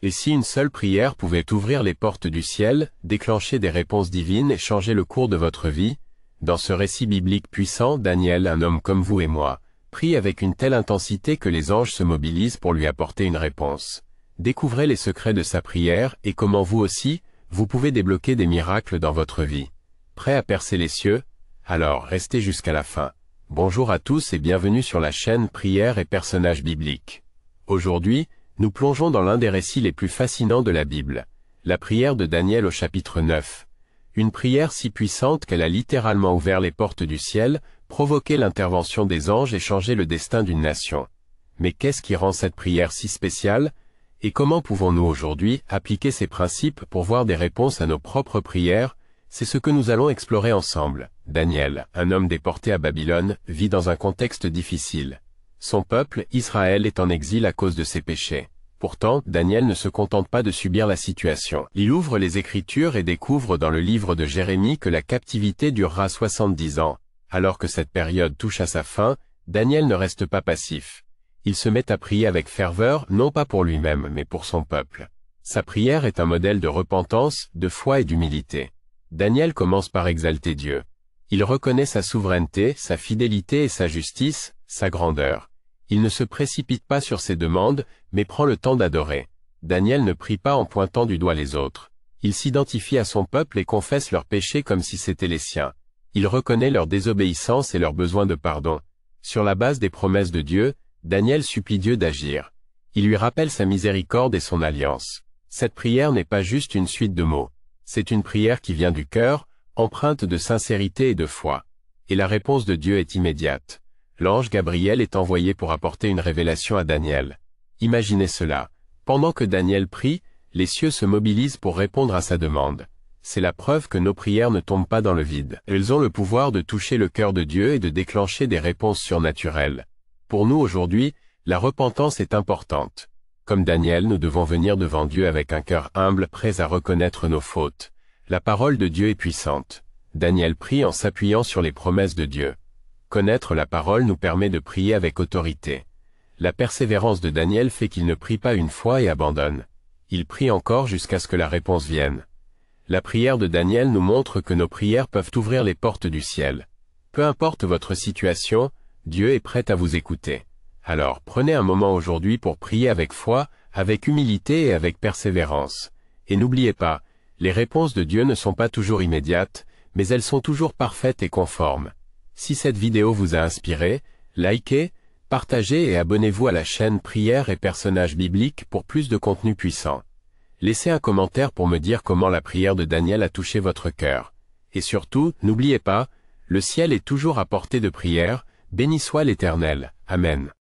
Et si une seule prière pouvait ouvrir les portes du ciel, déclencher des réponses divines et changer le cours de votre vie? Dans ce récit biblique puissant, Daniel, un homme comme vous et moi, prie avec une telle intensité que les anges se mobilisent pour lui apporter une réponse. Découvrez les secrets de sa prière et comment vous aussi, vous pouvez débloquer des miracles dans votre vie. Prêt à percer les cieux? Alors restez jusqu'à la fin. Bonjour à tous et bienvenue sur la chaîne Prières et personnages bibliques. Aujourd'hui, nous plongeons dans l'un des récits les plus fascinants de la Bible, la prière de Daniel au chapitre 9. Une prière si puissante qu'elle a littéralement ouvert les portes du ciel, provoqué l'intervention des anges et changé le destin d'une nation. Mais qu'est-ce qui rend cette prière si spéciale? Et comment pouvons-nous aujourd'hui appliquer ces principes pour voir des réponses à nos propres prières? C'est ce que nous allons explorer ensemble. Daniel, un homme déporté à Babylone, vit dans un contexte difficile. Son peuple, Israël, est en exil à cause de ses péchés. Pourtant, Daniel ne se contente pas de subir la situation. Il ouvre les Écritures et découvre dans le livre de Jérémie que la captivité durera 70 ans. Alors que cette période touche à sa fin, Daniel ne reste pas passif. Il se met à prier avec ferveur, non pas pour lui-même, mais pour son peuple. Sa prière est un modèle de repentance, de foi et d'humilité. Daniel commence par exalter Dieu. Il reconnaît sa souveraineté, sa fidélité et sa justice, sa grandeur. Il ne se précipite pas sur ses demandes, mais prend le temps d'adorer. Daniel ne prie pas en pointant du doigt les autres. Il s'identifie à son peuple et confesse leurs péchés comme si c'étaient les siens. Il reconnaît leur désobéissance et leur besoin de pardon. Sur la base des promesses de Dieu, Daniel supplie Dieu d'agir. Il lui rappelle sa miséricorde et son alliance. Cette prière n'est pas juste une suite de mots. C'est une prière qui vient du cœur, empreinte de sincérité et de foi. Et la réponse de Dieu est immédiate. L'ange Gabriel est envoyé pour apporter une révélation à Daniel. Imaginez cela. Pendant que Daniel prie, les cieux se mobilisent pour répondre à sa demande. C'est la preuve que nos prières ne tombent pas dans le vide. Elles ont le pouvoir de toucher le cœur de Dieu et de déclencher des réponses surnaturelles. Pour nous aujourd'hui, la repentance est importante. Comme Daniel, nous devons venir devant Dieu avec un cœur humble, prêt à reconnaître nos fautes. La parole de Dieu est puissante. Daniel prie en s'appuyant sur les promesses de Dieu. Connaître la parole nous permet de prier avec autorité. La persévérance de Daniel fait qu'il ne prie pas une fois et abandonne. Il prie encore jusqu'à ce que la réponse vienne. La prière de Daniel nous montre que nos prières peuvent ouvrir les portes du ciel. Peu importe votre situation, Dieu est prêt à vous écouter. Alors prenez un moment aujourd'hui pour prier avec foi, avec humilité et avec persévérance. Et n'oubliez pas, les réponses de Dieu ne sont pas toujours immédiates, mais elles sont toujours parfaites et conformes. Si cette vidéo vous a inspiré, likez, partagez et abonnez-vous à la chaîne Prières et personnages bibliques pour plus de contenu puissant. Laissez un commentaire pour me dire comment la prière de Daniel a touché votre cœur. Et surtout, n'oubliez pas, le ciel est toujours à portée de prière, béni soit l'Éternel. Amen.